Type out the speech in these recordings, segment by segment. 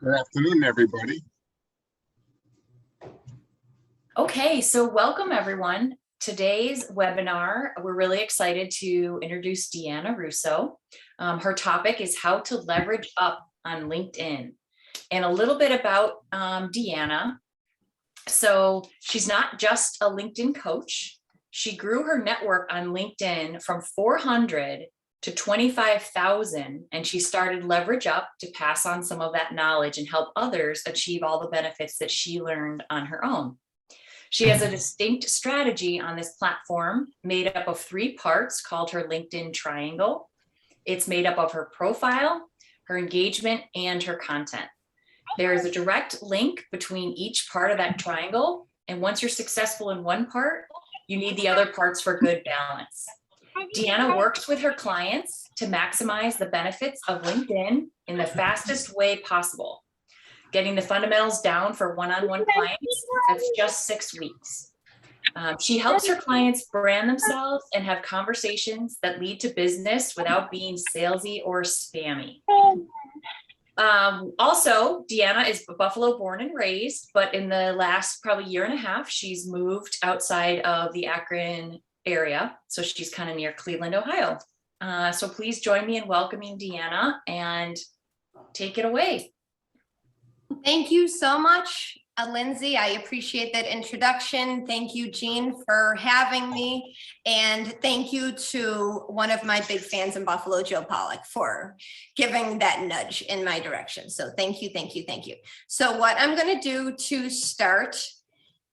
Good afternoon, everybody. Okay, so welcome everyone. Today's webinar, we're really excited to introduce Deanna Russo. Her topic is how to leverage up on LinkedIn. And a little bit about Deanna. So she's not just a LinkedIn coach. She grew her network on LinkedIn from 400 to 25,000, and she started Leverage Up to pass on some of that knowledge and help others achieve all the benefits that she learned on her own. She has a distinct strategy on this platform made up of 3 parts called her LinkedIn Triangle. It's made up of her profile, her engagement, and her content. There is a direct link between each part of that triangle. And once you're successful in one part, you need the other parts for good balance. Deanna works with her clients to maximize the benefits of LinkedIn in the fastest way possible. Getting the fundamentals down for one-on-one clients, that's just 6 weeks. She helps her clients brand themselves and have conversations that lead to business without being salesy or spammy. Also, Deanna is Buffalo born and raised, but in the last probably year and a half, she's moved outside of the Akron area. So she's kind of near Cleveland, Ohio. So please join me in welcoming Deanna and take it away. Thank you so much, Lindsay. I appreciate that introduction. Thank you, Jean, for having me. And thank you to one of my big fans in Buffalo, Joe Pollock, for giving that nudge in my direction. So thank you, thank you, thank you. So what I'm going to do to start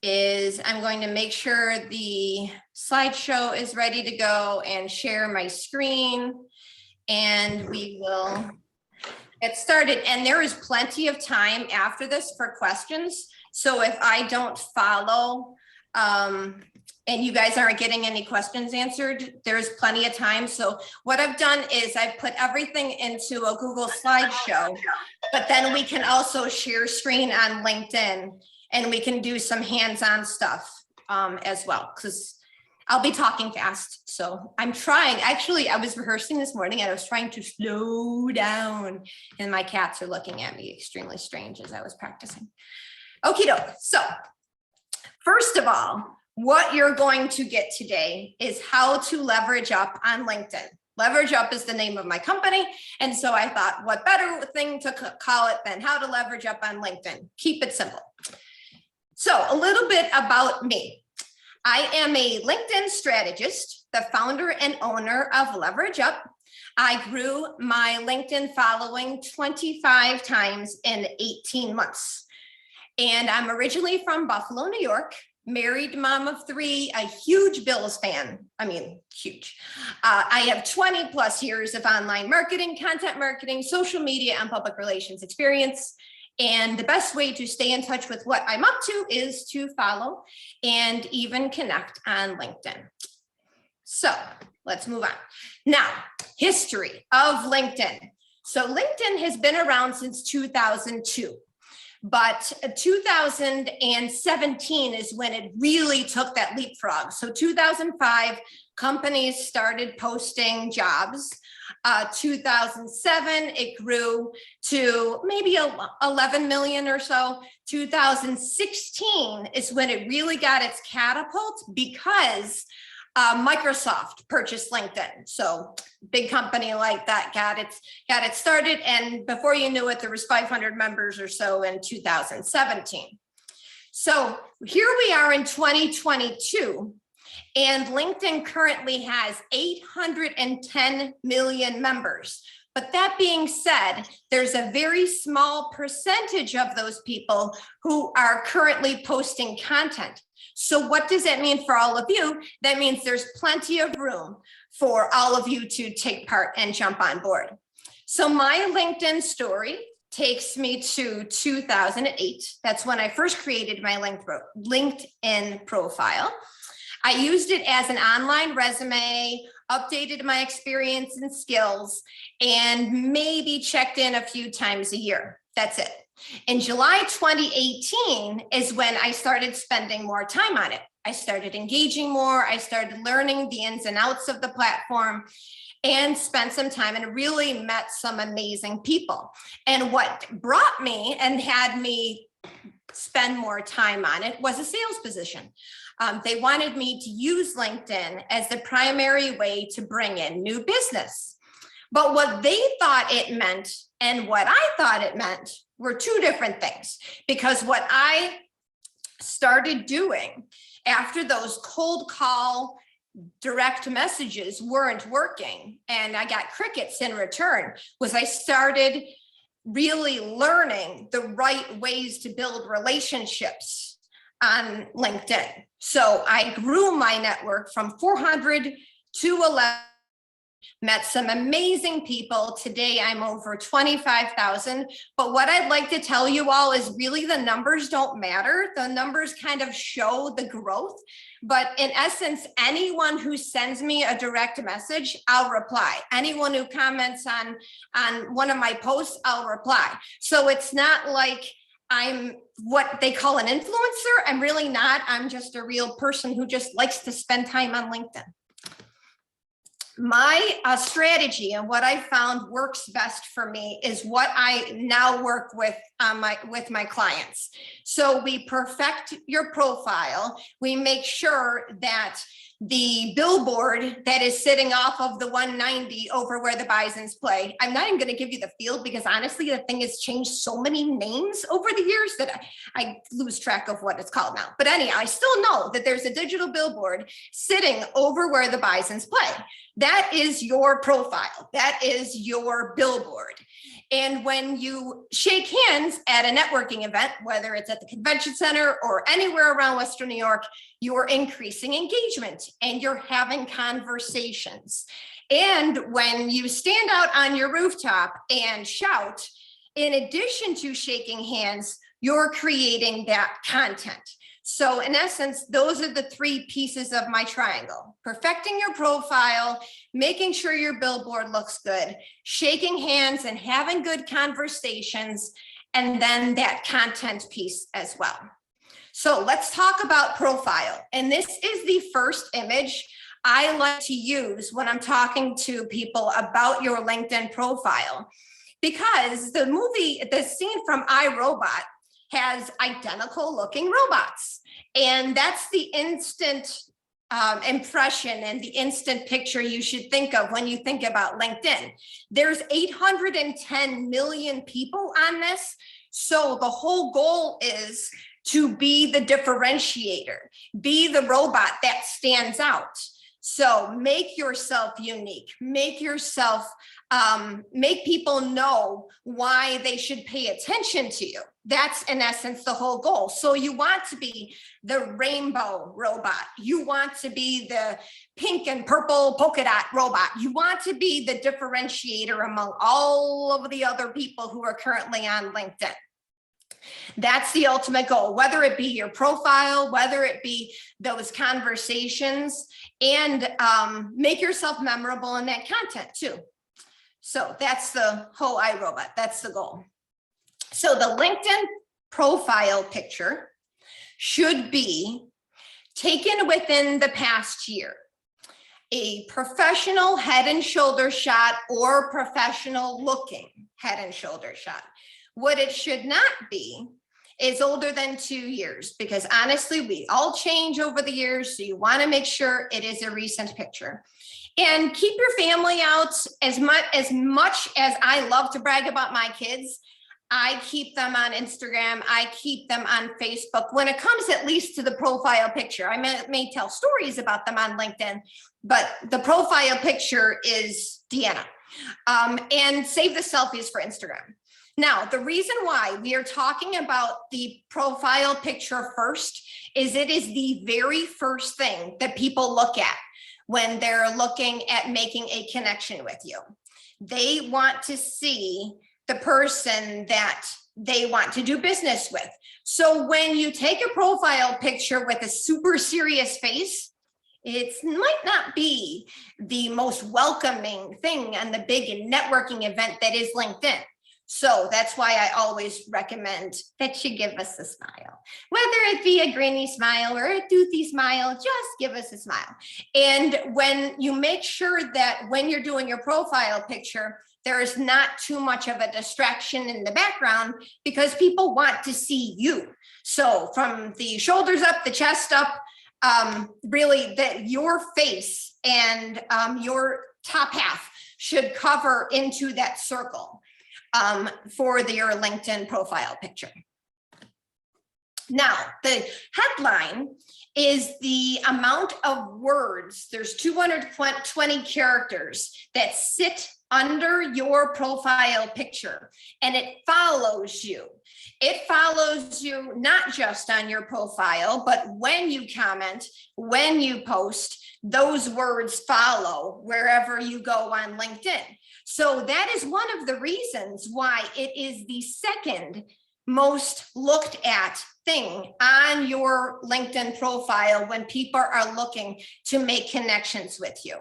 is I'm going to make sure the slideshow is ready to go and share my screen, and we will get started. And there is plenty of time after this for questions. So if I don't follow and you guys aren't getting any questions answered, there's plenty of time. So what I've done is I've put everything into a Google slideshow, but then we can also share screen on LinkedIn and we can do some hands-on stuff as well, because I'll be talking fast. So I'm trying. Actually, I was rehearsing this morning and I was trying to slow down, and my cats are looking at me extremely strange as I was practicing. Okie doke. So first of all, what you're going to get today is how to leverage up on LinkedIn. Leverage Up is the name of my company. And so I thought, what better thing to call it than how to leverage up on LinkedIn? Keep it simple. So a little bit about me. I am a LinkedIn strategist, the founder and owner of Leverage Up. I grew my LinkedIn following 25 times in 18 months. And I'm originally from Buffalo, New York, married mom of 3, a huge Bills fan. I mean, huge. I have 20 plus years of online marketing, content marketing, social media, and public relations experience. And the best way to stay in touch with what I'm up to is to follow and even connect on LinkedIn. So let's move on. Now, history of LinkedIn. So LinkedIn has been around since 2002, but 2017 is when it really took that leapfrog. So 2005, companies started posting jobs. 2007, it grew to maybe 11 million or so. 2016 is when it really got its catapult because Microsoft purchased LinkedIn. So big company like that got it started. And before you knew it, there was 500 members or so in 2017. So here we are in 2022. And LinkedIn currently has 810 million members. But that being said, there's a very small percentage of those people who are currently posting content. So what does that mean for all of you? That means there's plenty of room for all of you to take part and jump on board. So my LinkedIn story takes me to 2008. That's when I first created my LinkedIn profile. I used it as an online resume, updated my experience and skills, and maybe checked in a few times a year. That's it. In July 2018 is when I started spending more time on it. I started engaging more. I started learning the ins and outs of the platform. and spent some time and really met some amazing people. And what brought me and had me spend more time on it was a sales position. They wanted me to use LinkedIn as the primary way to bring in new business. But what they thought it meant and what I thought it meant were two different things. Because what I started doing after those cold call direct messages weren't working and I got crickets in return was I started really learning the right ways to build relationships on LinkedIn. So I grew my network from 400 to 11, met some amazing people. Today I'm over 25,000. But what I'd like to tell you all is really the numbers don't matter. The numbers kind of show the growth. But in essence, anyone who sends me a direct message, I'll reply. Anyone who comments on one of my posts, I'll reply. So it's not like I'm what they call an influencer. I'm really not. I'm just a real person who just likes to spend time on LinkedIn. My strategy and what I found works best for me is what I now work with my clients. So we perfect your profile. We make sure that the billboard that is sitting off of the 190 over where the Bisons play. I'm not even going to give you the field because honestly, the thing has changed so many names over the years that I lose track of what it's called now. But anyhow, I still know that there's a digital billboard sitting over where the Bisons play. That is your profile. That is your billboard. And when you shake hands at a networking event, whether it's at the convention center or anywhere around Western New York, you're increasing engagement and you're having conversations. And when you stand out on your rooftop and shout, in addition to shaking hands, you're creating that content. So in essence, those are the three pieces of my triangle: perfecting your profile, making sure your billboard looks good, shaking hands and having good conversations, and then that content piece as well. So let's talk about profile. And this is the first image I like to use when I'm talking to people about your LinkedIn profile, because the scene from iRobot has identical looking robots. And that's the instant impression and the instant picture you should think of when you think about LinkedIn. There's 810 million people on this. So the whole goal is to be the differentiator, be the robot that stands out. So make yourself unique, make people know why they should pay attention to you. That's in essence the whole goal. So you want to be the rainbow robot. You want to be the pink and purple polka dot robot. You want to be the differentiator among all of the other people who are currently on LinkedIn. That's the ultimate goal, whether it be your profile, whether it be those conversations, and make yourself memorable in that content too. So that's the whole iRobot. That's the goal. So the LinkedIn profile picture should be taken within the past year. A professional head and shoulder shot or professional looking head and shoulder shot. What it should not be is older than 2 years, because honestly, we all change over the years. So you want to make sure it is a recent picture. And keep your family out. As much as I love to brag about my kids, I keep them on Instagram. I keep them on Facebook. When it comes at least to the profile picture, I may tell stories about them on LinkedIn, but the profile picture is Deanna. And save the selfies for Instagram. Now, the reason why we are talking about the profile picture first is it is the very first thing that people look at when they're looking at making a connection with you. They want to see the person that they want to do business with. So when you take a profile picture with a super serious face, it might not be the most welcoming thing and the big networking event that is LinkedIn. So that's why I always recommend that you give us a smile, whether it be a grinny smile or a toothy smile, just give us a smile. And when you make sure that when you're doing your profile picture, there is not too much of a distraction in the background, because people want to see you. So from the shoulders up, the chest up, really that your face and your top half should cover into that circle for your LinkedIn profile picture. Now, the headline is the amount of words. There's 220 characters that sit under your profile picture, and it follows you. It follows you not just on your profile, but when you comment, when you post, those words follow wherever you go on LinkedIn. So that is one of the reasons why it is the second most looked at thing on your LinkedIn profile when people are looking to make connections with you.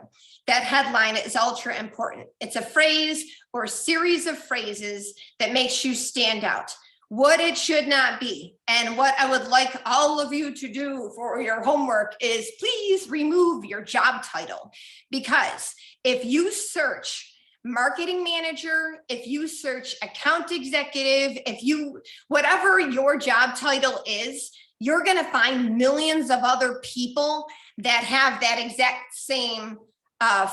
That headline is ultra important. It's a phrase or a series of phrases that makes you stand out. What it should not be, and what I would like all of you to do for your homework is please remove your job title. Because if you search marketing manager, if you search account executive, whatever your job title is, you're going to find millions of other people that have that exact same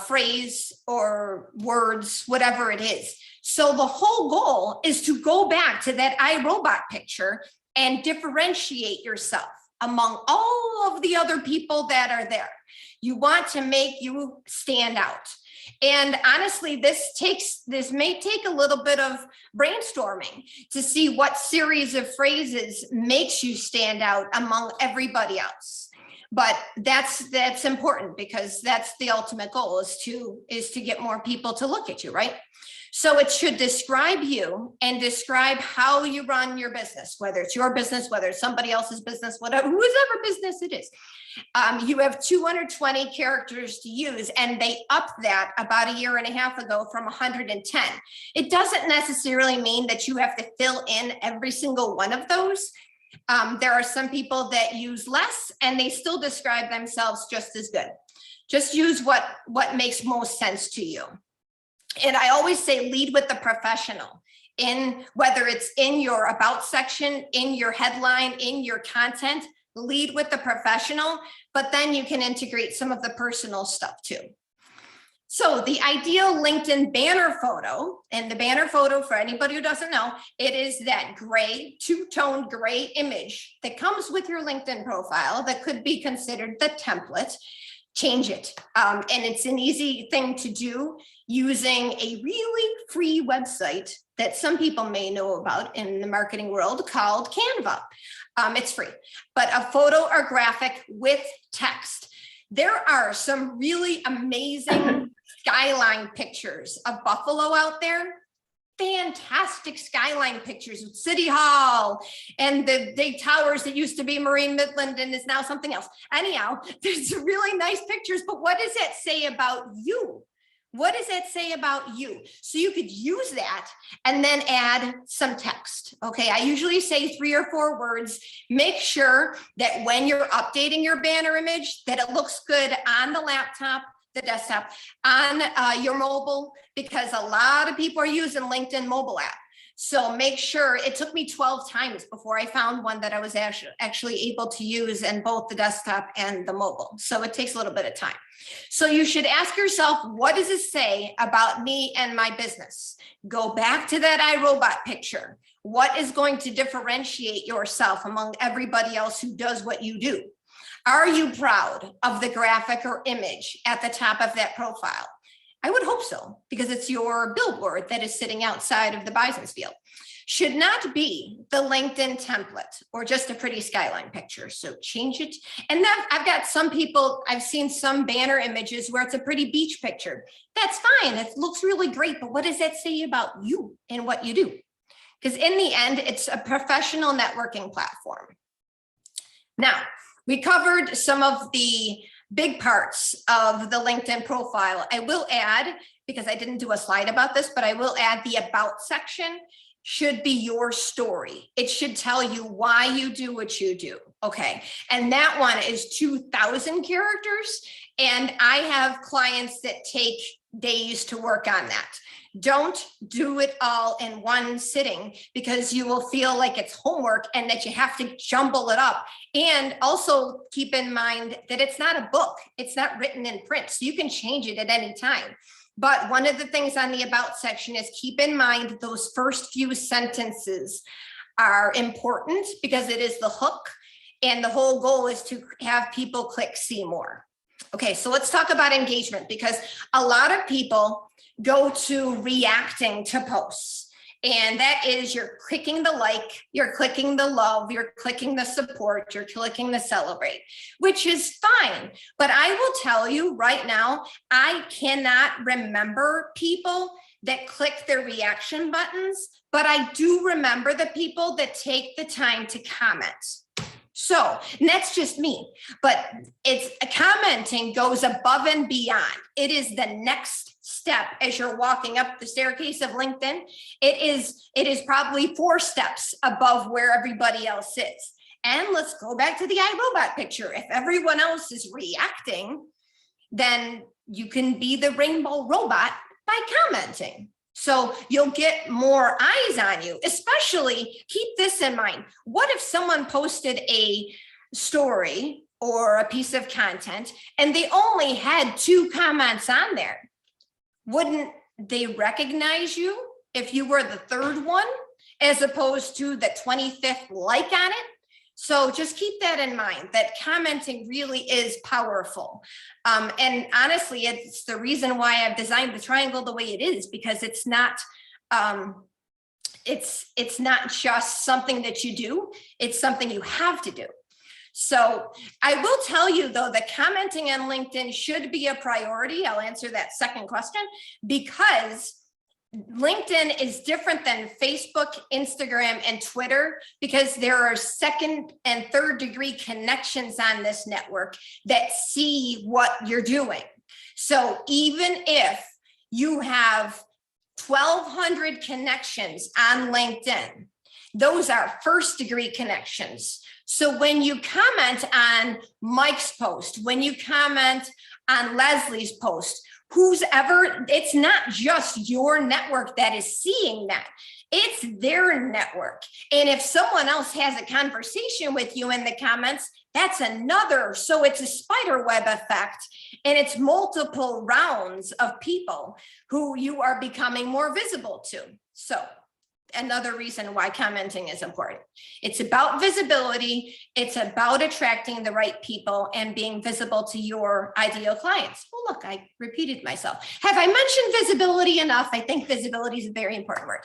phrase or words, whatever it is. So the whole goal is to go back to that iRobot picture and differentiate yourself among all of the other people that are there. You want to make you stand out. And honestly, this may take a little bit of brainstorming to see what series of phrases makes you stand out among everybody else. But that's important, because that's the ultimate goal, is to get more people to look at you, right? So it should describe you and describe how you run your business, whether it's your business, whether it's somebody else's business, whatever, whoever business it is. You have 220 characters to use, and they upped that about a year and a half ago from 110. It doesn't necessarily mean that you have to fill in every single one of those. There are some people that use less and they still describe themselves just as good. Just use what makes most sense to you. And I always say lead with the professional, in whether it's in your about section, in your headline, in your content, lead with the professional, but then you can integrate some of the personal stuff too. So the ideal LinkedIn banner photo, and the banner photo, for anybody who doesn't know, it is that gray, two-tone gray image that comes with your LinkedIn profile that could be considered the template. Change it. And it's an easy thing to do using a really free website that some people may know about in the marketing world called Canva. It's free, but a photo or graphic with text. There are some really amazing skyline pictures of Buffalo out there. Fantastic skyline pictures of City Hall and the big towers that used to be Marine Midland and is now something else. Anyhow, there's really nice pictures, but what does that say about you? What does that say about you? So you could use that and then add some text. Okay, I usually say 3 or 4 words. Make sure that when you're updating your banner image, that it looks good on the laptop, the desktop, on your mobile, because a lot of people are using LinkedIn mobile app. So make sure, it took me 12 times before I found one that I was actually able to use in both the desktop and the mobile. So it takes a little bit of time. So you should ask yourself, what does it say about me and my business? Go back to that iRobot picture. What is going to differentiate yourself among everybody else who does what you do? Are you proud of the graphic or image at the top of that profile? I would hope so, because it's your billboard that is sitting outside of the Bison's field. Should not be the LinkedIn template or just a pretty skyline picture. So change it. And then I've got some people, I've seen some banner images where it's a pretty beach picture. That's fine. It looks really great. But what does that say about you and what you do? Because in the end, it's a professional networking platform. Now, we covered some of the big parts of the LinkedIn profile. I will add, because I didn't do a slide about this, but I will add the about section should be your story. It should tell you why you do what you do. Okay. And that one is 2,000 characters. And I have clients that take days to work on that. Don't do it all in one sitting, because you will feel like it's homework and that you have to jumble it up. And also keep in mind that it's not a book. It's not written in print, so you can change it at any time. But one of the things on the about section is keep in mind those first few sentences are important, because it is the hook, and the whole goal is to have people click see more. Okay, so let's talk about engagement, because a lot of people go to reacting to posts. And that is, you're clicking the like, you're clicking the love, you're clicking the support, you're clicking the celebrate, which is fine. But I will tell you right now, I cannot remember people that click their reaction buttons, but I do remember the people that take the time to comment. So, and that's just me, but it's commenting goes above and beyond. It is the next step as you're walking up the staircase of LinkedIn. It is probably 4 steps above where everybody else is. And let's go back to the iRobot picture. If everyone else is reacting, then you can be the rainbow robot by commenting. So you'll get more eyes on you. Especially keep this in mind. What if someone posted a story or a piece of content and they only had 2 comments on there? Wouldn't they recognize you if you were the 3rd one, as opposed to the 25th like on it? So just keep that in mind, that commenting really is powerful. And honestly, it's the reason why I've designed the triangle the way it is, because it's not just something that you do, it's something you have to do. So I will tell you though, that commenting on LinkedIn should be a priority. I'll answer that second question, because LinkedIn is different than Facebook, Instagram, and Twitter, because there are 2nd and 3rd degree connections on this network that see what you're doing. So even if you have 1,200 connections on LinkedIn, those are 1st degree connections. So when you comment on Mike's post, when you comment on Leslie's post, it's not just your network that is seeing that, it's their network. And if someone else has a conversation with you in the comments, that's another. So it's a spider web effect, and it's multiple rounds of people who you are becoming more visible to. So another reason why commenting is important. It's about visibility. It's about attracting the right people and being visible to your ideal clients. Well, look, I repeated myself. Have I mentioned visibility enough? I think visibility is a very important word.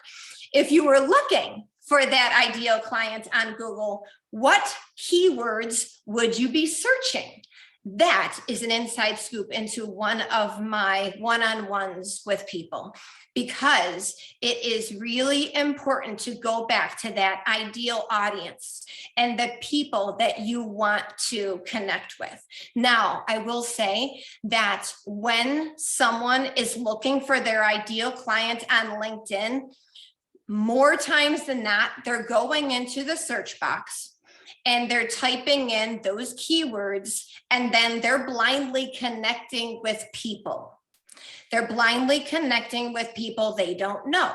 If you were looking for that ideal client on Google, what keywords would you be searching? That is an inside scoop into one of my one-on-ones with people, because it is really important to go back to that ideal audience and the people that you want to connect with. Now, I will say that when someone is looking for their ideal client on LinkedIn, more times than not, they're going into the search box and they're typing in those keywords, and then they're blindly connecting with people. They're blindly connecting with people they don't know.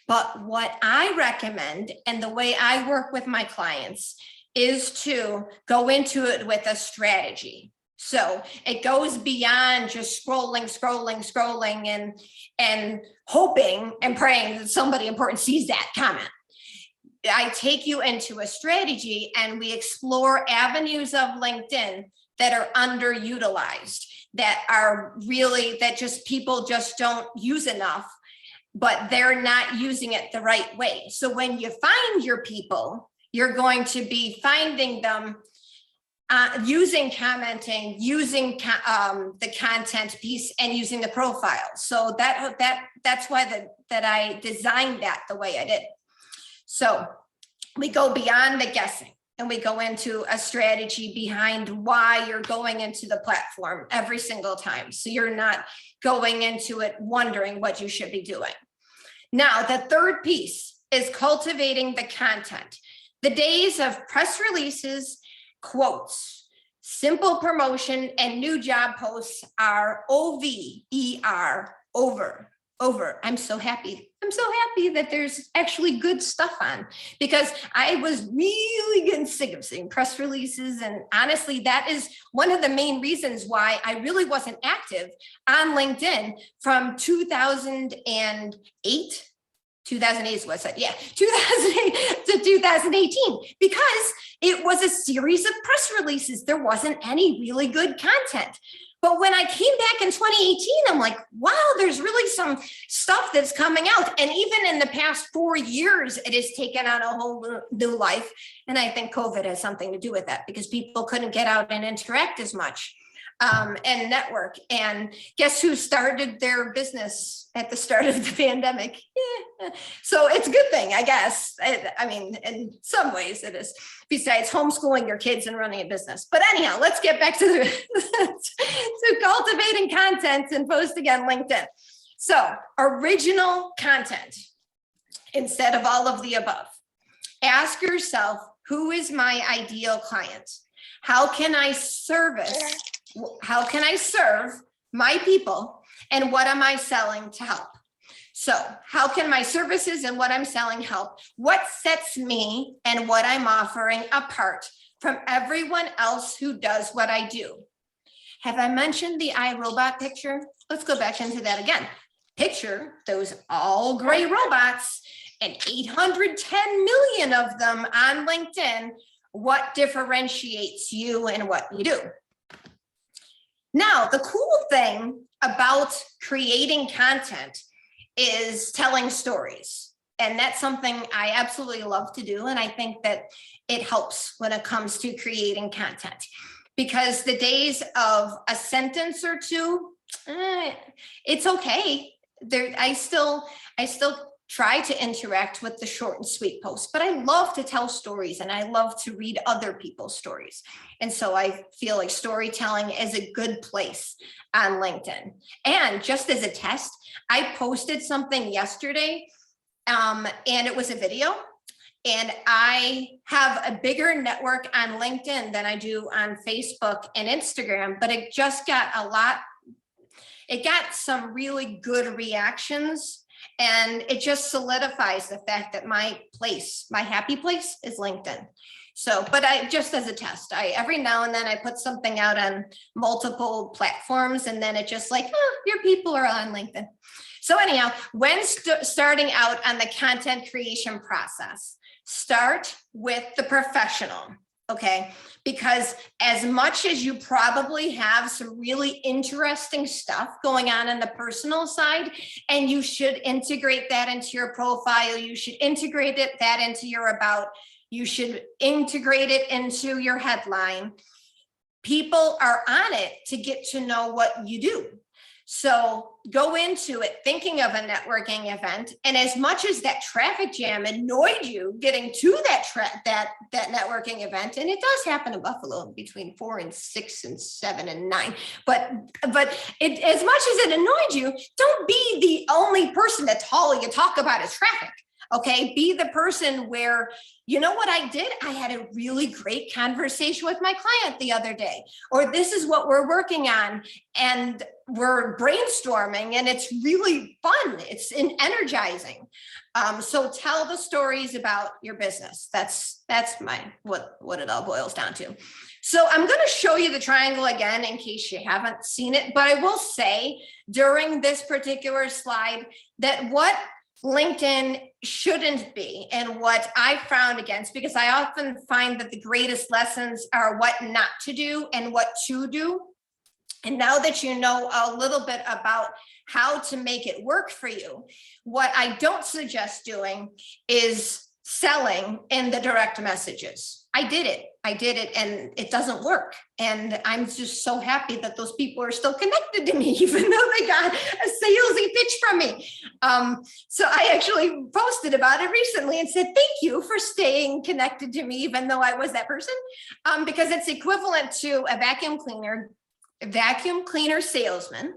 But what I recommend, and the way I work with my clients, is to go into it with a strategy. So it goes beyond just scrolling, and hoping and praying that somebody important sees that comment. I take you into a strategy, and we explore avenues of LinkedIn that are underutilized, that just people just don't use enough, but they're not using it the right way. So when you find your people, you're going to be finding them using commenting, using the content piece, and using the profile. So that's why that I designed that the way I did. So we go beyond the guessing, and we go into a strategy behind why you're going into the platform every single time. So you're not going into it wondering what you should be doing. Now, the third piece is cultivating the content. The days of press releases, quotes, simple promotion, and new job posts are over, over. I'm so happy. I'm so happy that there's actually good stuff on, because I was really getting sick of seeing press releases. And honestly, that is one of the main reasons why I really wasn't active on LinkedIn from 2008. 2008 is what I said. Yeah, 2008 to 2018, because it was a series of press releases. There wasn't any really good content. But when I came back in 2018, I'm like, wow, there's really some stuff that's coming out. And even in the past 4 years, it has taken on a whole new life. And I think COVID has something to do with that, because people couldn't get out and interact as much and network. And guess who started their business at the start of the pandemic? Yeah. So it's a good thing, I guess. I mean, in some ways it is, besides homeschooling your kids and running a business. But anyhow, let's get back to to cultivating content and posting on LinkedIn. So original content instead of all of the above. Ask yourself, who is my ideal client? How can I serve my people, and what am I selling to help? So how can my services and what I'm selling help? What sets me and what I'm offering apart from everyone else who does what I do? Have I mentioned the iRobot picture? Let's go back into that again. Picture those all gray robots and 810 million of them on LinkedIn. What differentiates you and what you do? Now, the cool thing about creating content is telling stories. And that's something I absolutely love to do. And I think that it helps when it comes to creating content, because the days of a sentence or two, it's okay. I still try to interact with the short and sweet posts, but I love to tell stories and I love to read other people's stories. And so I feel like storytelling is a good place on LinkedIn. And just as a test, I posted something yesterday and it was a video, and I have a bigger network on LinkedIn than I do on Facebook and Instagram, but it just got it got some really good reactions. And it just solidifies the fact that my happy place is LinkedIn. So, but just as a test, every now and then I put something out on multiple platforms, and then it just like, oh, your people are on LinkedIn. So anyhow, when starting out on the content creation process, start with the professional. Okay, because as much as you probably have some really interesting stuff going on the personal side, and you should integrate that into your profile, you should integrate that into your about, you should integrate it into your headline. People are on it to get to know what you do. So go into it thinking of a networking event. And as much as that traffic jam annoyed you getting to that networking event, and it does happen in Buffalo between 4 and 6 and 7 and 9, but as much as it annoyed you, don't be the only person that's all you talk about is traffic. Okay, be the person where, you know what I did? I had a really great conversation with my client the other day, or this is what we're working on and we're brainstorming, and it's really fun. It's energizing. So tell the stories about your business. That's what it all boils down to. So I'm going to show you the triangle again in case you haven't seen it, but I will say during this particular slide that what LinkedIn shouldn't be, and what I frowned against, because I often find that the greatest lessons are what not to do and what to do. And now that you know a little bit about how to make it work for you, what I don't suggest doing is selling in the direct messages. I did it and it doesn't work. And I'm just so happy that those people are still connected to me, even though they got a salesy pitch from me. So I actually posted about it recently and said, thank you for staying connected to me, even though I was that person, because it's equivalent to a vacuum cleaner salesman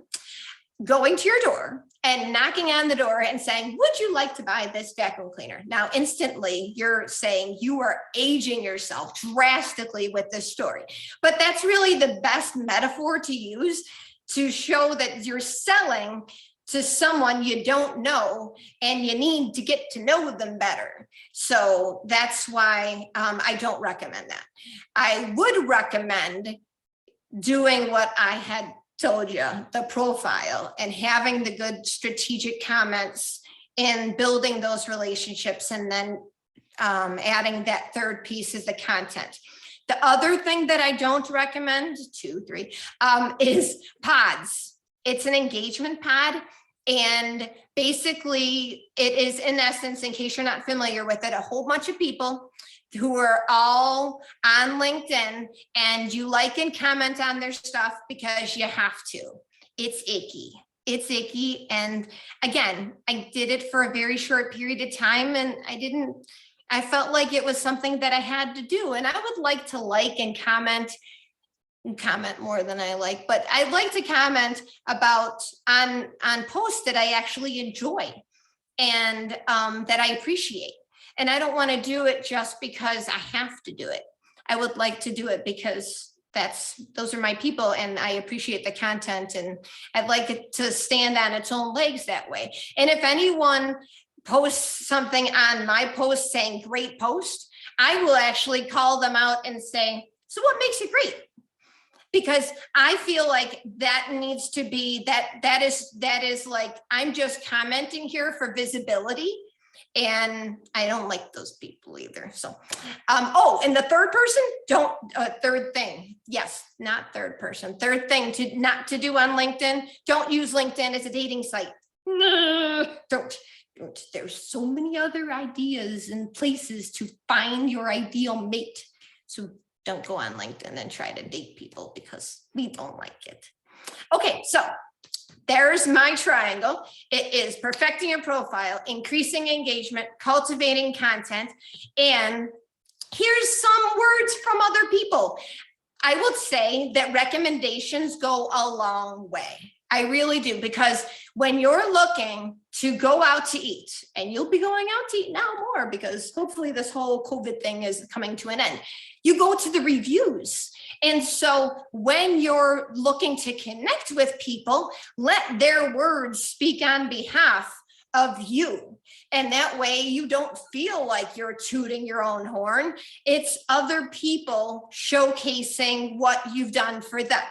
going to your door and knocking on the door and saying, would you like to buy this vacuum cleaner? Now, instantly you're saying you are aging yourself drastically with this story, but that's really the best metaphor to use to show that you're selling to someone you don't know and you need to get to know them better. So that's why I don't recommend that. I would recommend doing what I had told you, the profile, and having the good strategic comments and building those relationships, and then adding that third piece is the content. The other thing that I don't recommend, is pods. It's an engagement pod. And basically it is, in essence, in case you're not familiar with it, a whole bunch of people who are all on LinkedIn, and you like and comment on their stuff because you have to. It's icky. It's icky. And again, I did it for a very short period of time, and I felt like it was something that I had to do. And I would like to like and comment more than I like, but I'd like to comment about on posts that I actually enjoy and that I appreciate. And I don't want to do it just because I have to do it. I would like to do it because those are my people, and I appreciate the content, and I'd like it to stand on its own legs that way. And if anyone posts something on my post saying great post, I will actually call them out and say, so what makes it great? Because I feel like that needs to be, that is like, I'm just commenting here for visibility. And I don't like those people either. So, and the third person, third thing. Yes, not third person. Third thing not to do on LinkedIn. Don't use LinkedIn as a dating site. No, don't. There's so many other ideas and places to find your ideal mate. So don't go on LinkedIn and try to date people, because we don't like it. Okay, so there's my triangle. It is perfecting your profile, increasing engagement, cultivating content, and here's some words from other people. I would say that recommendations go a long way. I really do, because when you're looking to go out to eat, and you'll be going out to eat now more because hopefully this whole COVID thing is coming to an end, you go to the reviews. And so when you're looking to connect with people, let their words speak on behalf of you. And that way you don't feel like you're tooting your own horn. It's other people showcasing what you've done for them.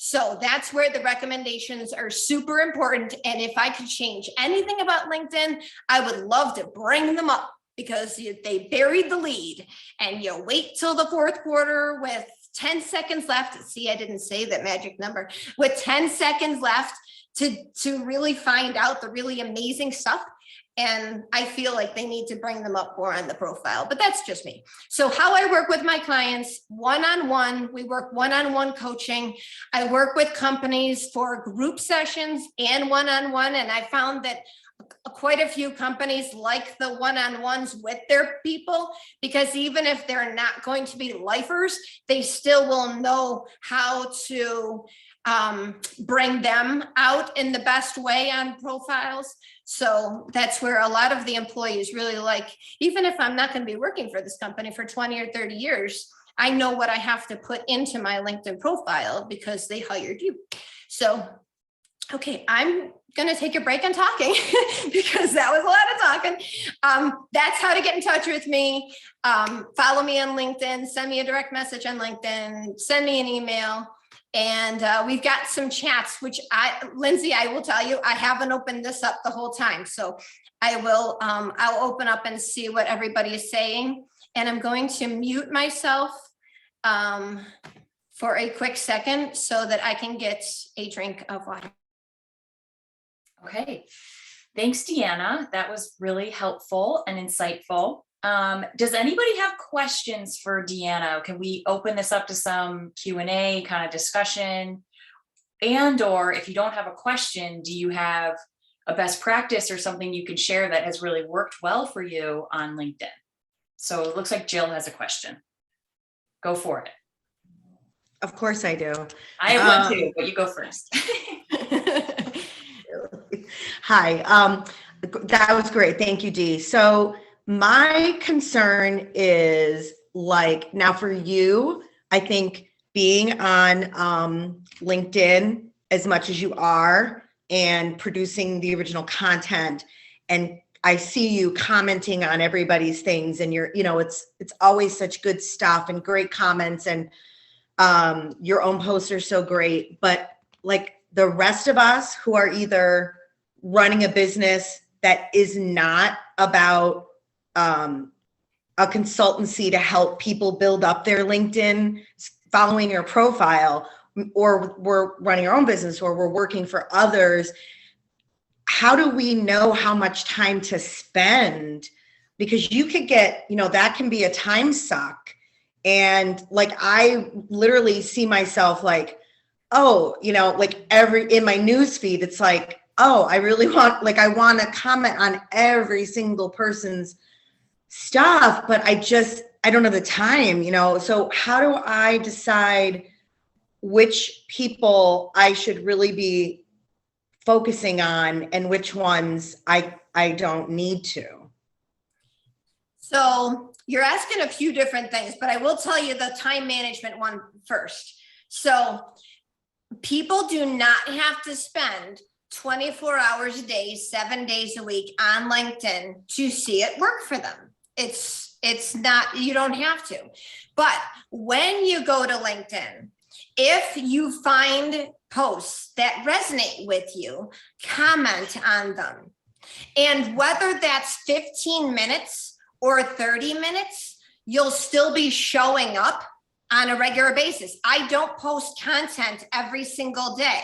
So that's where the recommendations are super important. And if I could change anything about LinkedIn, I would love to bring them up, because they buried the lead, and you wait till the fourth quarter with 10 seconds left. See, I didn't say that magic number. With 10 seconds left to really find out the really amazing stuff. And I feel like they need to bring them up more on the profile, but that's just me. So how I work with my clients, one-on-one, we work one-on-one coaching. I work with companies for group sessions and one-on-one. And I found that quite a few companies like the one-on-ones with their people, because even if they're not going to be lifers, they still will know how to bring them out in the best way on profiles. So that's where a lot of the employees really like, even if I'm not going to be working for this company for 20 or 30 years, I know what I have to put into my LinkedIn profile because they hired you. So, okay, I'm going to take a break on talking because that was a lot of talking. That's how to get in touch with me. Follow me on LinkedIn, send me a direct message on LinkedIn, send me an email. And we've got some chats, which Lindsay, I will tell you, I haven't opened this up the whole time. So I'll open up and see what everybody is saying. And I'm going to mute myself for a quick second so that I can get a drink of water. Okay, thanks, Deanna. That was really helpful and insightful. Does anybody have questions for Deanna? Can we open this up to some Q&A kind of discussion? And or if you don't have a question, do you have a best practice or something you can share that has really worked well for you on LinkedIn? So it looks like Jill has a question. Go for it. Of course I do. I have one too, but you go first. Hi. That was great. Thank you, Dee. So my concern is like now for you, I think being on LinkedIn as much as you are and producing the original content, and I see you commenting on everybody's things, and it's always such good stuff and great comments, and your own posts are so great. But like the rest of us who are either running a business that is not about a consultancy to help people build up their LinkedIn following or profile, or we're running our own business, or we're working for others, how do we know how much time to spend? Because you could get, that can be a time suck. And like, I literally see myself like, oh, like in my news feed, it's like, oh, I really want, like, I want to comment on every single person's stuff, but I don't have the time, so how do I decide which people I should really be focusing on and which ones I don't need to? So you're asking a few different things, but I will tell you the time management one first. So people do not have to spend 24 hours a day, 7 days a week on LinkedIn to see it work for them. It's not, you don't have to. But when you go to LinkedIn, if you find posts that resonate with you, comment on them. And whether that's 15 minutes or 30 minutes, you'll still be showing up on a regular basis. I don't post content every single day,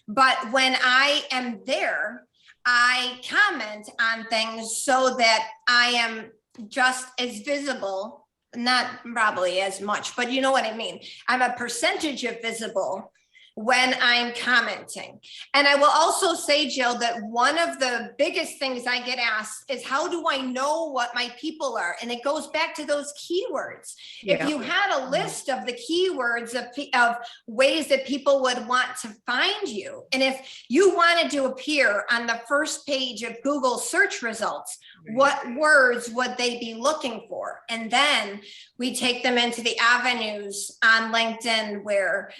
but when I am there, I comment on things so that I am just as visible, not probably as much, but you know what I mean. I'm a percentage of visible when I'm commenting. And I will also say, Jill, that one of the biggest things I get asked is, how do I know what my people are? And it goes back to those keywords. Yeah. If you had a list of the keywords of ways that people would want to find you, and if you wanted to appear on the first page of Google search results, what words would they be looking for? And then we take them into the avenues on LinkedIn where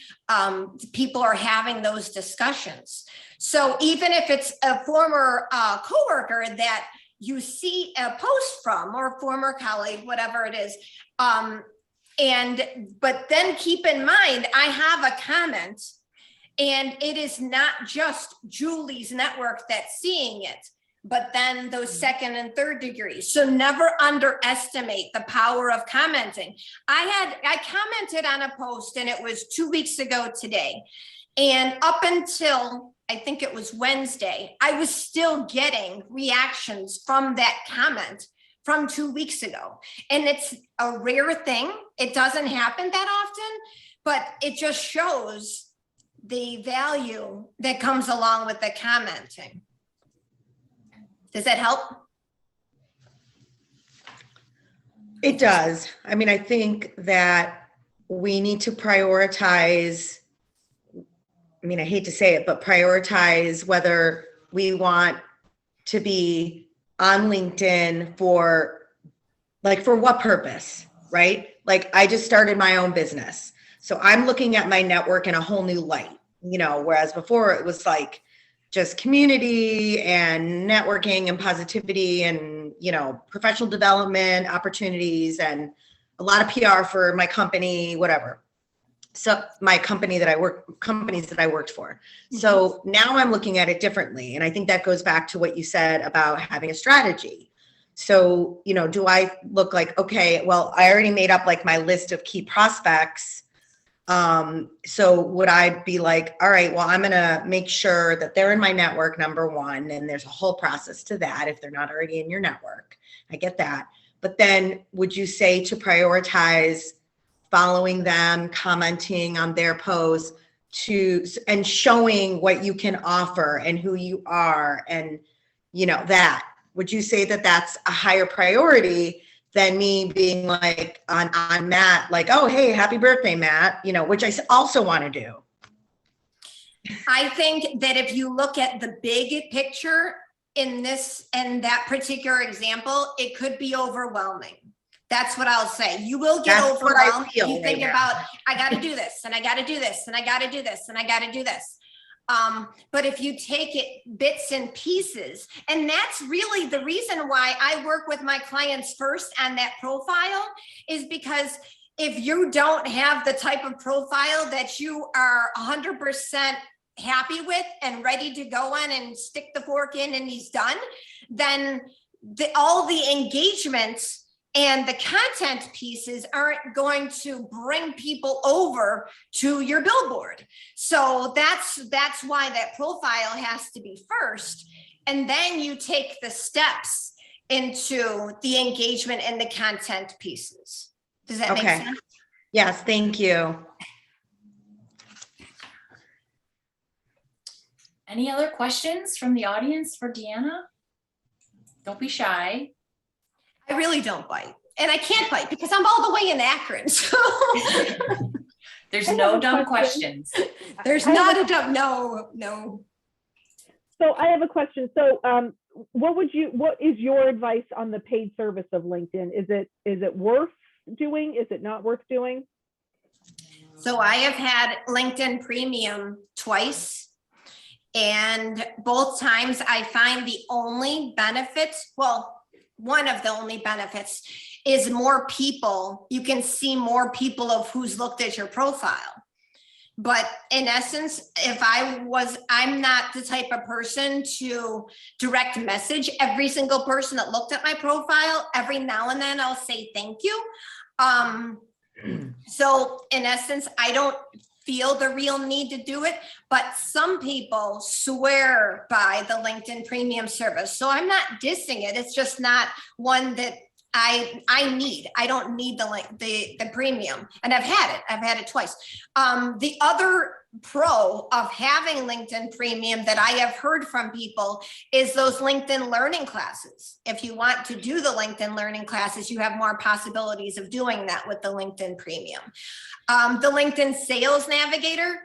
people are having those discussions. So even if it's a former coworker that you see a post from, or a former colleague, whatever it is, but then keep in mind, I have a comment, and it is not just Julie's network that's seeing it, but then those second and third degrees. So never underestimate the power of commenting. I commented on a post, and it was 2 weeks ago today. And up until I think it was Wednesday, I was still getting reactions from that comment from 2 weeks ago. And it's a rare thing. It doesn't happen that often, but it just shows the value that comes along with the commenting. Does that help? It does. I mean, I think that we need to prioritize, I mean, I hate to say it, but prioritize whether we want to be on LinkedIn for what purpose, right? Like, I just started my own business. So I'm looking at my network in a whole new light, whereas before it was like just community and networking and positivity and, professional development opportunities and a lot of PR for my company, whatever. So my companies that I worked for. Mm-hmm. So now I'm looking at it differently. And I think that goes back to what you said about having a strategy. So, do I look like, okay, well, I already made up like my list of key prospects. So would I be like, all right, well, I'm going to make sure that they're in my network, number one, and there's a whole process to that if they're not already in your network. I get that. But then would you say to prioritize following them, commenting on their posts and showing what you can offer and who you are, and that? Would you say that that's a higher priority than me being like on Matt, like, oh, hey, happy birthday, Matt, which I also want to do? I think that if you look at the big picture in this and that particular example, it could be overwhelming. That's what I'll say. You will get That's what I overwhelmed. feel You right think now. about, I got to do this and I got to do this and I got to do this and I got to do this. But if you take it bits and pieces, and that's really the reason why I work with my clients first on that profile, is because if you don't have the type of profile that you are 100% happy with and ready to go on and stick the fork in and he's done, then all the engagements and the content pieces aren't going to bring people over to your billboard. So that's why that profile has to be first. And then you take the steps into the engagement and the content pieces. Does that make Okay. sense? Yes, thank you. Any other questions from the audience for Deanna? Don't be shy. I really don't bite. And I can't bite because I'm all the way in Akron. So There's I no have a dumb question. questions. there's I have not a dumb, no. So I have a question. So what is your advice on the paid service of LinkedIn? Is it worth doing? Is it not worth doing? So I have had LinkedIn Premium twice. And both times I find the only benefits, well, one of the only benefits is more people. You can see more people of who's looked at your profile. But in essence, I'm not the type of person to direct message every single person that looked at my profile. Every now and then I'll say thank you. So in essence, I don't feel the real need to do it, but some people swear by the LinkedIn Premium service. So I'm not dissing it. It's just not one that I need. I don't need the premium, and I've had it twice. The other pro of having LinkedIn Premium that I have heard from people is those LinkedIn learning classes. If you want to do the LinkedIn learning classes, you have more possibilities of doing that with the LinkedIn Premium. The LinkedIn Sales Navigator,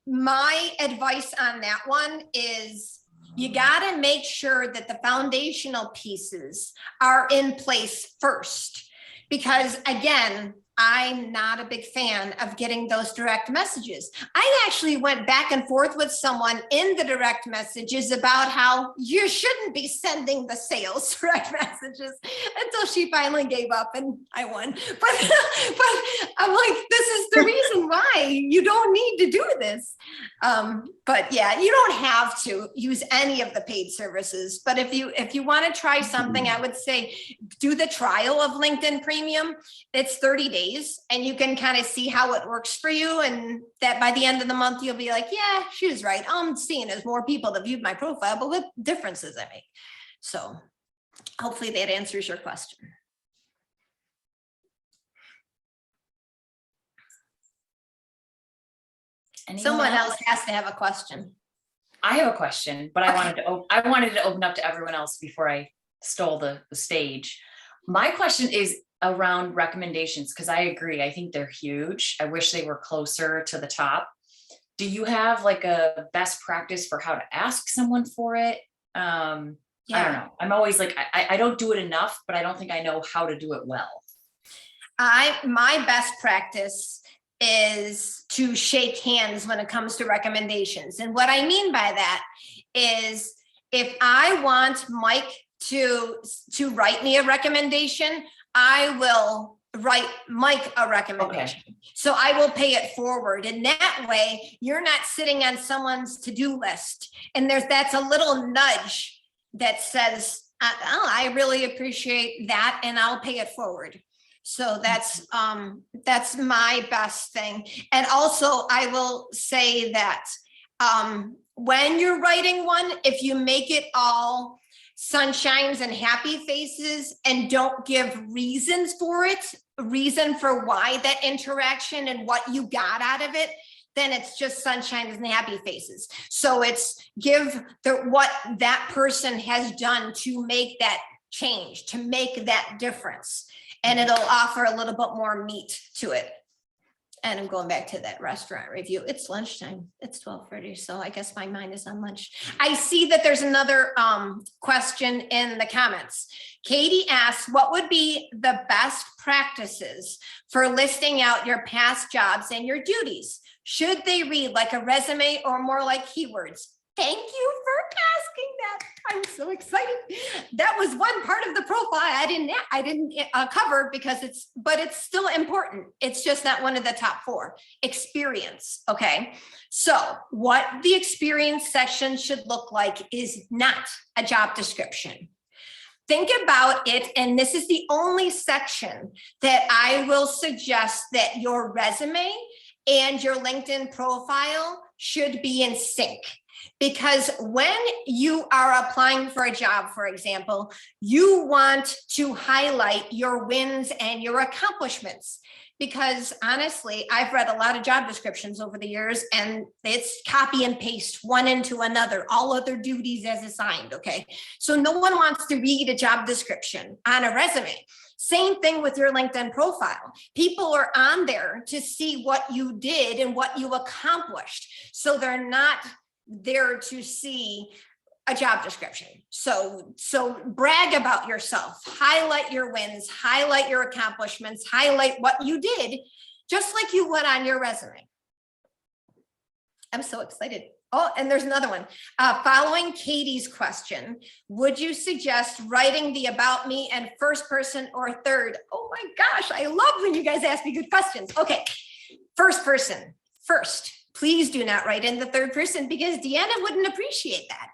my advice on that one is you got to make sure that the foundational pieces are in place first, because again, I'm not a big fan of getting those direct messages. I actually went back and forth with someone in the direct messages about how you shouldn't be sending the sales direct messages, until she finally gave up and I won. But I'm like, this is the reason why you don't need to do this. But yeah, you don't have to use any of the paid services. But if you want to try something, I would say do the trial of LinkedIn Premium. It's 30 days. And you can kind of see how it works for you, and that by the end of the month you'll be like, yeah, she was right. I'm seeing as more people that viewed my profile, but what differences I make. So hopefully that answers your question. Anyone Someone else has to have a question. I have a question, but I wanted to open up to everyone else before I stole the stage. My question is around recommendations, because I agree. I think they're huge. I wish they were closer to the top. Do you have like a best practice for how to ask someone for it? I don't know. I'm always like, I don't do it enough, but I don't think I know how to do it well. My best practice is to shake hands when it comes to recommendations. And what I mean by that is if I want Mike to write me a recommendation, I will write Mike a recommendation. Okay. So I will pay it forward. And that way you're not sitting on someone's to-do list. And that's a little nudge that says, oh, I really appreciate that. And I'll pay it forward. So that's my best thing. And also I will say that when you're writing one, if you make it all sunshines and happy faces and don't give reasons for it, reason for why that interaction and what you got out of it, then it's just sunshines and happy faces. So it's give what that person has done to make that change, to make that difference. And it'll offer a little bit more meat to it. And I'm going back to that restaurant review. It's lunchtime. It's 12:30. So I guess my mind is on lunch. I see that there's another question in the comments. Katie asks, what would be the best practices for listing out your past jobs and your duties? Should they read like a resume or more like keywords? Thank you for asking that. I'm so excited. That was one part of the profile I didn't cover because but it's still important. It's just not one of the top 4. Experience, okay? So what the experience section should look like is not a job description. Think about it, and this is the only section that I will suggest that your resume and your LinkedIn profile should be in sync. Because when you are applying for a job, for example, you want to highlight your wins and your accomplishments. Because honestly, I've read a lot of job descriptions over the years, and it's copy and paste one into another, all other duties as assigned, okay? So no one wants to read a job description on a resume. Same thing with your LinkedIn profile. People are on there to see what you did and what you accomplished. So they're not there to see a job description. So brag about yourself, highlight your wins, highlight your accomplishments, highlight what you did, just like you would on your resume. I'm so excited. Oh, and there's another one. Following Katie's question, would you suggest writing the about me in first person or third? Oh my gosh, I love when you guys ask me good questions. Okay, first person, first. Please do not write in the third person because Deanna wouldn't appreciate that.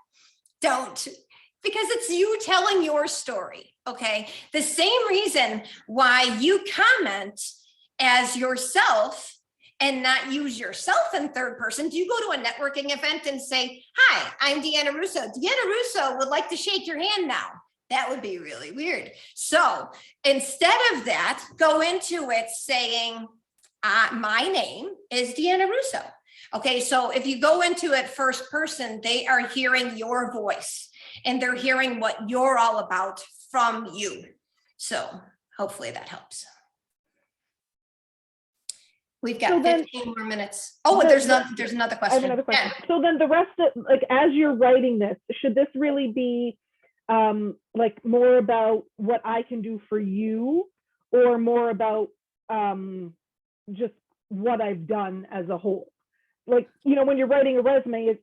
Don't, because it's you telling your story, okay? The same reason why you comment as yourself and not use yourself in third person. Do you go to a networking event and say, hi, I'm Deanna Russo. Deanna Russo would like to shake your hand now. That would be really weird. So instead of that, go into it saying, my name is Deanna Russo. Okay, so if you go into it first person, they are hearing your voice and they're hearing what you're all about from you. So hopefully that helps. We've got 15 more minutes. Oh, there's another question. I have another question. Yeah. So then the rest of, like, as you're writing this, should this really be like more about what I can do for you, or more about just what I've done as a whole? Like, you know, when you're writing a resume,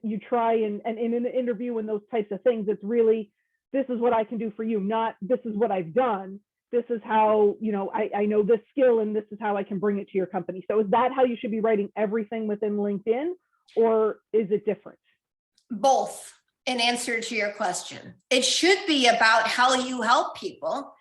you try and in an interview and those types of things, it's really, this is what I can do for you, not this is what I've done. This is how, you know, I know this skill and this is how I can bring it to your company. So is that how you should be writing everything within LinkedIn, or is it different? Both. In answer to your question, it should be about how you help people,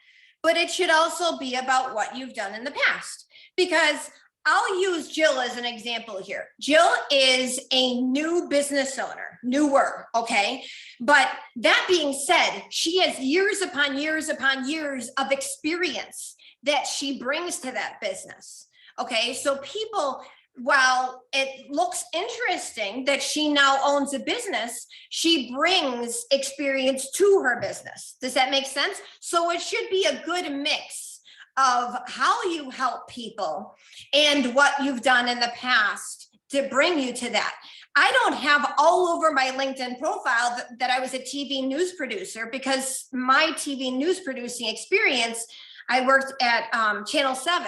but it should also be about what you've done in the past. Because I'll use Jill as an example here. Jill is a new business owner, newer, okay? But that being said, she has years upon years upon years of experience that she brings to that business, okay? So people, while it looks interesting that she now owns a business, she brings experience to her business. Does that make sense? So it should be a good mix of how you help people and what you've done in the past to bring you to that. I don't have all over my LinkedIn profile that I was a TV news producer, because my TV news producing experience, I worked at Channel 7.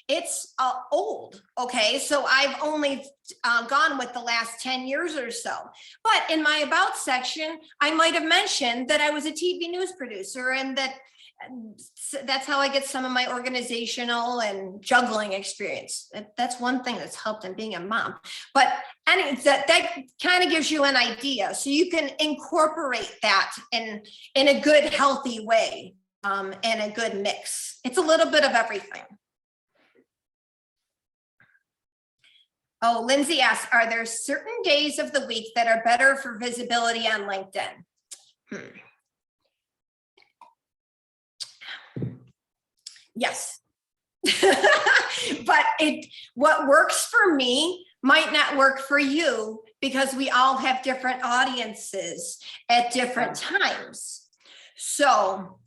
It's old, okay? So I've only gone with the last 10 years or so. But in my about section, I might have mentioned that I was a TV news producer, and that's how I get some of my organizational and juggling experience. That's one thing that's helped in being a mom. But anyway, that kind of gives you an idea. So you can incorporate that in a good, healthy way, and a good mix. It's a little bit of everything. Oh, Lindsay asks, are there certain days of the week that are better for visibility on LinkedIn? Yes. But what works for me might not work for you, because we all have different audiences at different times. So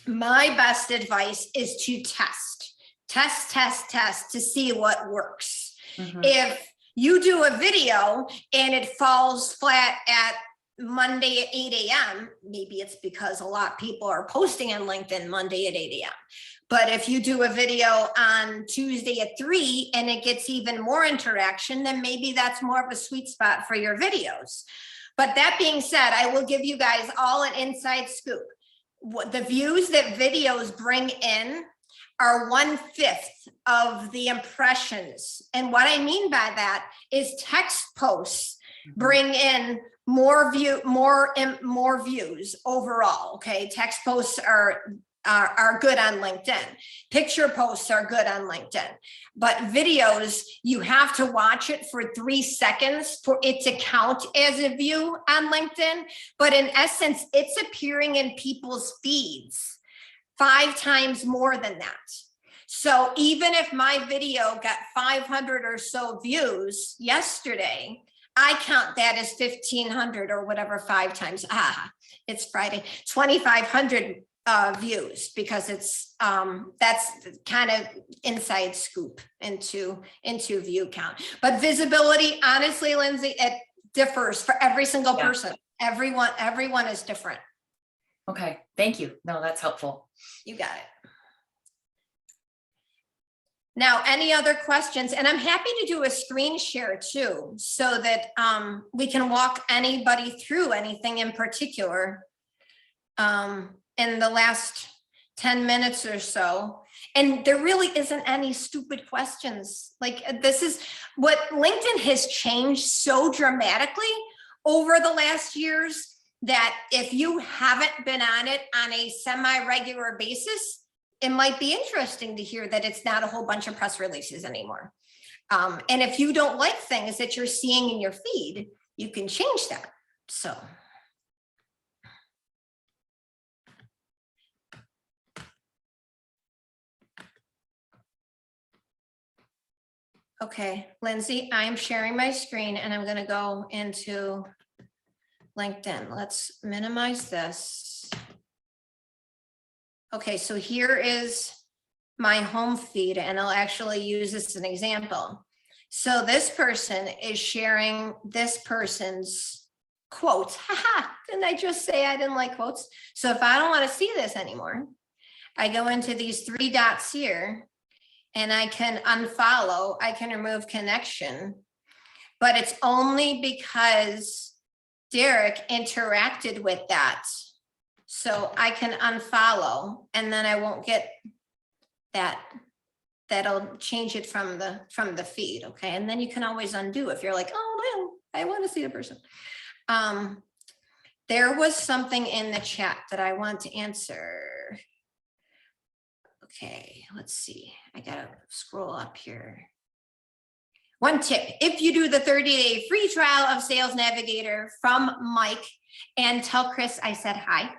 my best advice is to test test, test, test to see what works. Mhm. If you do a video and it falls flat at Monday at 8 a.m., maybe it's because a lot of people are posting on LinkedIn Monday at 8 a.m. But if you do a video on Tuesday at 3 and it gets even more interaction, then maybe that's more of a sweet spot for your videos. But that being said, I will give you guys all an inside scoop. The views that videos bring in are 1/5 of the impressions. And what I mean by that is text posts bring in more views overall. Okay, text posts are good on LinkedIn. Picture posts are good on LinkedIn, but videos, you have to watch it for 3 seconds for it to count as a view on LinkedIn. But in essence, it's appearing in people's feeds 5 times more than that. So even if my video got 500 or so views yesterday, I count that as 1,500 or whatever 5 times. It's Friday, 2,500 views, because it's that's kind of inside scoop into view count. But visibility, honestly, Lindsay, it differs for every single person. Everyone is different. Okay, thank you. No, that's helpful. You got it. Now, any other questions? And I'm happy to do a screen share too, so that we can walk anybody through anything in particular in the last 10 minutes or so. And there really isn't any stupid questions. Like, this is what LinkedIn has changed so dramatically over the last years, that if you haven't been on it on a semi-regular basis, it might be interesting to hear that it's not a whole bunch of press releases anymore. And if you don't like things that you're seeing in your feed, you can change that. So. Okay, Lindsay, I'm sharing my screen and I'm gonna go into LinkedIn. Let's minimize this. Okay, so here is my home feed, and I'll actually use this as an example. So this person is sharing this person's quotes. Haha, didn't I just say I didn't like quotes? So if I don't want to see this anymore, I go into these 3 dots here and I can unfollow, I can remove connection, but it's only because Derek interacted with that. So I can unfollow, and then I won't get that. That'll change it from the feed. Okay. And then you can always undo if you're like, oh no, I want to see the person. There was something in the chat that I want to answer. Okay, let's see. I gotta scroll up here. One tip, if you do the 30-day free trial of Sales Navigator from Mike, and tell Chris I said hi,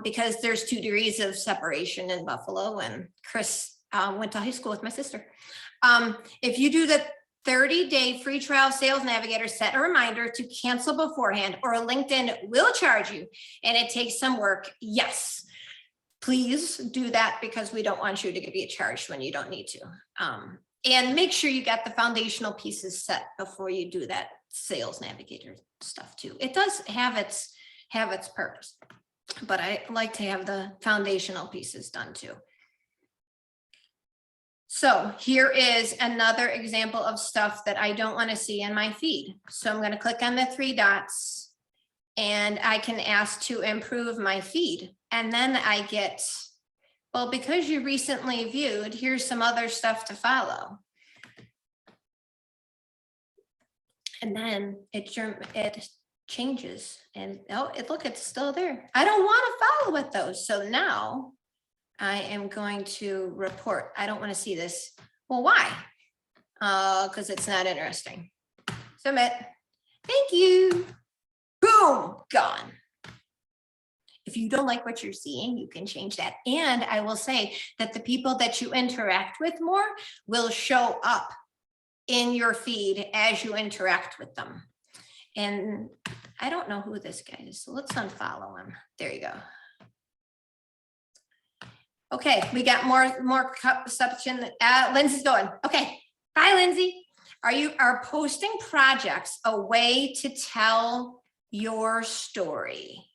because there's 2 degrees of separation in Buffalo, and Chris went to high school with my sister. If you do the 30-day free trial of Sales Navigator, set a reminder to cancel beforehand, or LinkedIn will charge you, and it takes some work. Yes, please do that, because we don't want you to be charged when you don't need to. And make sure you got the foundational pieces set before you do that Sales Navigator stuff too. It does have its purpose, but I like to have the foundational pieces done too. So here is another example of stuff that I don't want to see in my feed. So I'm going to click on the 3 dots and I can ask to improve my feed. And then I get, well, because you recently viewed, here's some other stuff to follow. And then it changes, and oh, look, it's still there. I don't want to follow with those. So now I am going to report. I don't want to see this. Well, why? Because it's not interesting. Submit. Thank you. Boom, gone. If you don't like what you're seeing, you can change that. And I will say that the people that you interact with more will show up in your feed as you interact with them. And I don't know who this guy is, so let's unfollow him. There you go. Okay, we got more subsection. Lindsay's going. Okay, bye, Lindsay. Are posting projects a way to tell your story?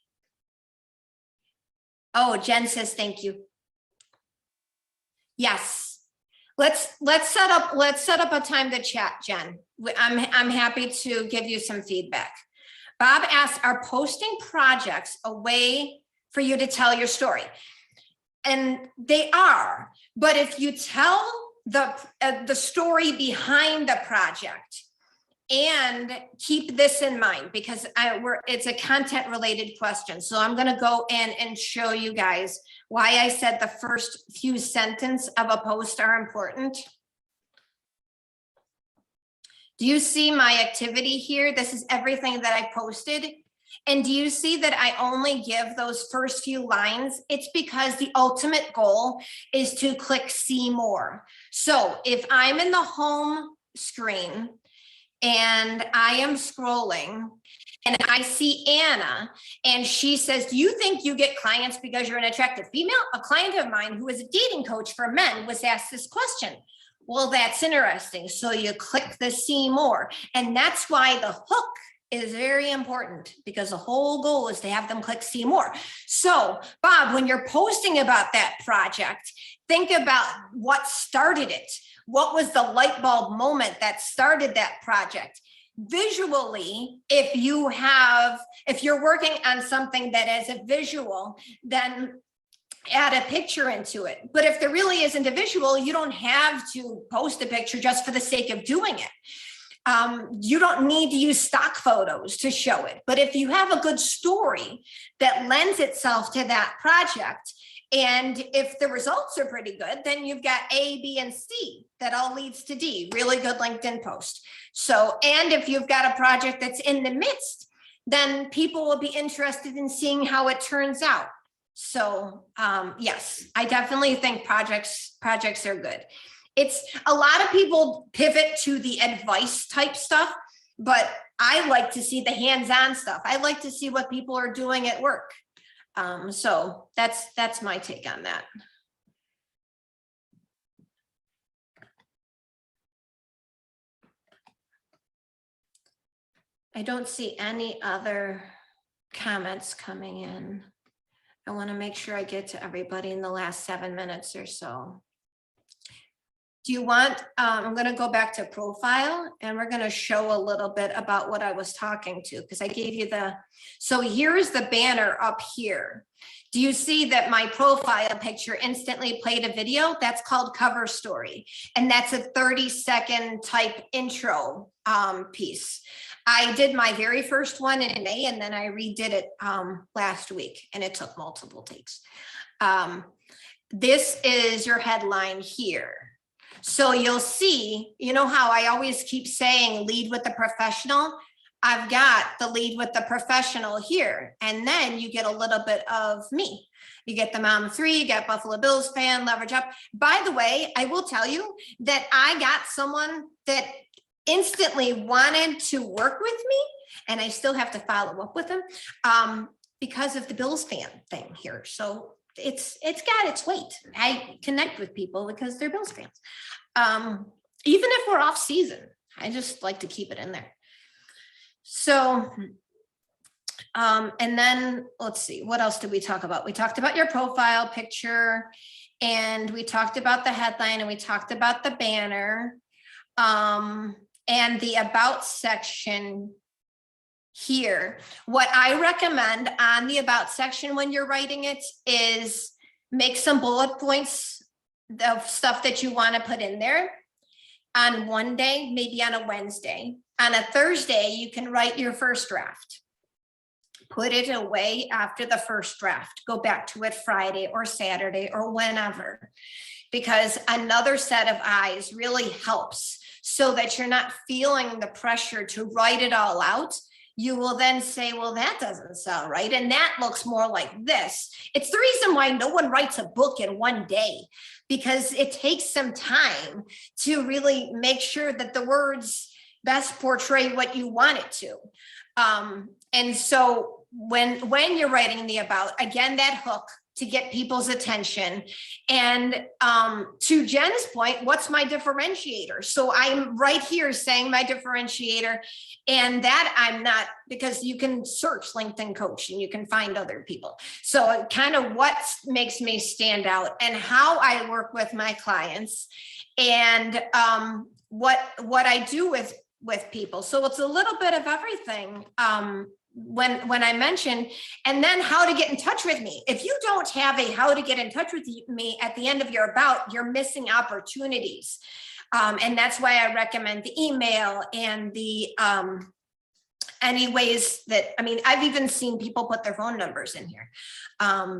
Oh, Jen says thank you. Yes. Let's set up a time to chat, Jen. I'm happy to give you some feedback. Bob asked, are posting projects a way for you to tell your story? And they are, but if you tell the story behind the project, and keep this in mind, because it's a content related question. So I'm going to go in and show you guys why I said the first few sentences of a post are important. Do you see my activity here? This is everything that I posted. And do you see that I only give those first few lines? It's because the ultimate goal is to click see more. So if I'm in the home screen and I am scrolling and I see Anna and she says, do you think you get clients because you're an attractive female? A client of mine who is a dating coach for men was asked this question. Well, that's interesting. So you click the see more. And that's why the hook is very important, because the whole goal is to have them click see more. So Bob, when you're posting about that project, think about what started it. What was the light bulb moment that started that project? Visually, if you're working on something that is a visual, then add a picture into it. But if there really isn't a visual, you don't have to post a picture just for the sake of doing it. You don't need to use stock photos to show it. But if you have a good story that lends itself to that project, and if the results are pretty good, then you've got A, B, and C that all leads to D, really good LinkedIn post. So, and if you've got a project that's in the midst, then people will be interested in seeing how it turns out. So yes, I definitely think projects are good. It's a lot of people pivot to the advice type stuff, but I like to see the hands-on stuff. I like to see what people are doing at work. So that's my take on that. I don't see any other comments coming in. I want to make sure I get to everybody in the last 7 minutes or so. Do you want, I'm going to go back to profile and we're going to show a little bit about what I was talking to, because I gave you so here's the banner up here. Do you see that my profile picture instantly played a video? That's called cover story. And that's a 30-second type intro piece. I did my very first one in May, and then I redid it last week, and it took multiple takes. This is your headline here. So you'll see, you know how I always keep saying lead with the professional? I've got the lead with the professional here, and then you get a little bit of me. You get the mom of 3, you get Buffalo Bills fan, leverage up. By the way, I will tell you that I got someone that instantly wanted to work with me, and I still have to follow up with them because of the Bills fan thing here. So it's got its weight. I connect with people because they're Bills fans. Even if we're off season, I just like to keep it in there. So, and then let's see, what else did we talk about? We talked about your profile picture, and we talked about the headline, and we talked about the banner, and the about section here. What I recommend on the about section when you're writing it is make some bullet points of stuff that you want to put in there on one day, maybe on a Wednesday. On a Thursday, you can write your first draft. Put it away after the first draft. Go back to it Friday or Saturday or whenever, because another set of eyes really helps, so that you're not feeling the pressure to write it all out. You will then say, well, that doesn't sound right, and that looks more like this. It's the reason why no one writes a book in one day, because it takes some time to really make sure that the words best portray what you want it to. And so when you're writing the about, again, that hook, to get people's attention. And to Jen's point, what's my differentiator? So I'm right here saying my differentiator, and that I'm not, because you can search LinkedIn coach and you can find other people. So kind of what makes me stand out and how I work with my clients, and what I do with people. So it's a little bit of everything. When I mentioned, and then how to get in touch with me. If you don't have a how to get in touch with me at the end of your about, you're missing opportunities. And that's why I recommend the email and the any ways that, I mean, I've even seen people put their phone numbers in here.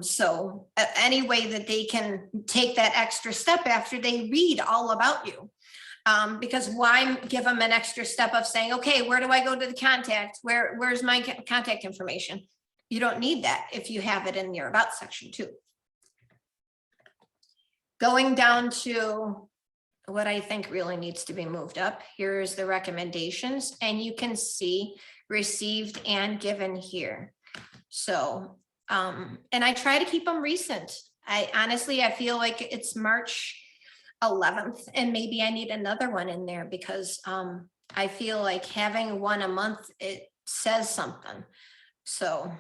So any way that they can take that extra step after they read all about you. Because why give them an extra step of saying, okay, where do I go to the contact? Where's my contact information? You don't need that if you have it in your about section too. Going down to what I think really needs to be moved up. Here's the recommendations, and you can see received and given here. So, and I try to keep them recent. I feel like it's March 11th, and maybe I need another one in there because I feel like having one a month, it says something. So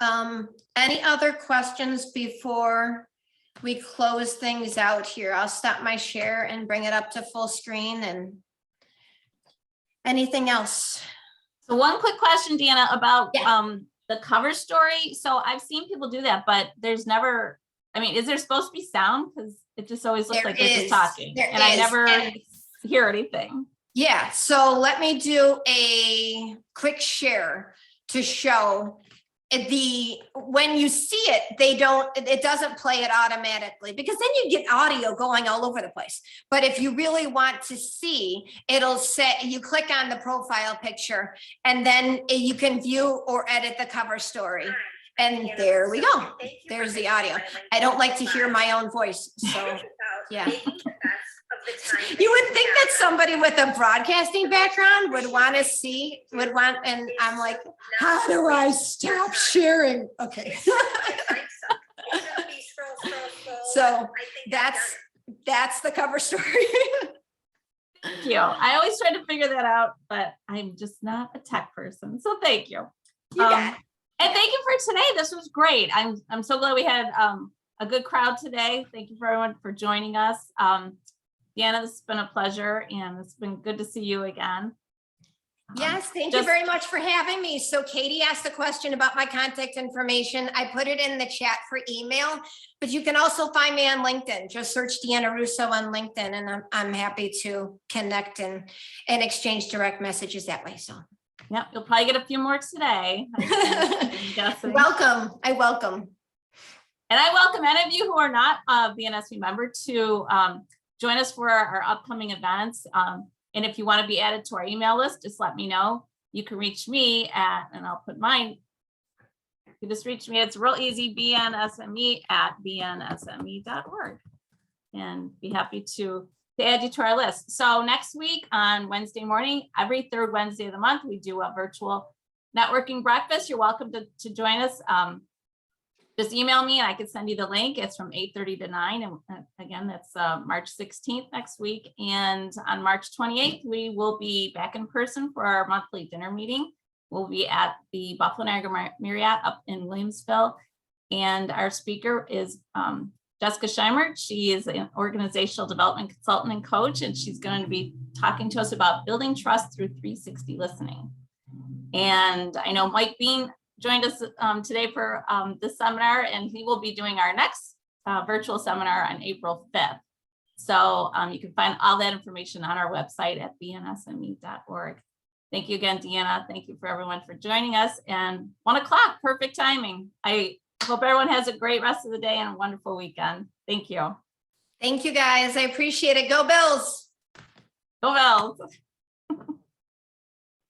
any other questions before we close things out here? I'll stop my share and bring it up to full screen. And anything else? So one quick question, Deanna, about Yeah. The cover story. So I've seen people do that, but there's never, I mean, is there supposed to be sound? Because it just always looks There like they're just is. talking. There And I is. never And- hear anything. Yeah, so let me do a quick share to show when you see it, it doesn't play it automatically, because then you get audio going all over the place. But if you really want to see, it'll say, you click on the profile picture and then you can view or edit the cover story. And there we go. There's the audio. I don't like to hear my own voice, so yeah. You would think that somebody with a broadcasting background would want, and I'm like, how do I stop sharing? Okay. So that's the cover story. Thank you. I always try to figure that out, but I'm just not a tech person. So thank you. You got it. And thank you for today. This was great. I'm so glad we had a good crowd today. Thank you for everyone for joining us. Deanna, this has been a pleasure, and it's been good to see you again. Yes, thank you very much for having me. So Katie asked a question about my contact information. I put it in the chat for email, but you can also find me on LinkedIn. Just search Deanna Russo on LinkedIn, and I'm happy to connect and exchange direct messages that way. So Yeah, you'll probably get a few more today. I'm guessing. welcome. I welcome. And I welcome any of you who are not a BNSP member to join us for our upcoming events. And if you want to be added to our email list, just let me know. You can reach me and I'll put mine. You just reach me. It's real easy, bnsme@bnsme.org. And be happy to add you to our list. So next week on Wednesday morning, every third Wednesday of the month, we do a virtual networking breakfast. You're welcome to join us. Just email me and I can send you the link. It's from 8:30 to 9. And again, that's March 16th next week. And on March 28th, we will be back in person for our monthly dinner meeting. We'll be at the Buffalo Niagara Marriott up in Williamsville. And our speaker is Jessica Scheimer. She is an organizational development consultant and coach, and she's going to be talking to us about building trust through 360 listening. And I know Mike Bean joined us today for this seminar, and he will be doing our next virtual seminar on April 5th. So you can find all that information on our website at bnsme.org. Thank you again, Deanna. Thank you for everyone for joining us. And 1 o'clock, perfect timing. I hope everyone has a great rest of the day and a wonderful weekend. Thank you. Thank you, guys. I appreciate it. Go Bills. Go Bills.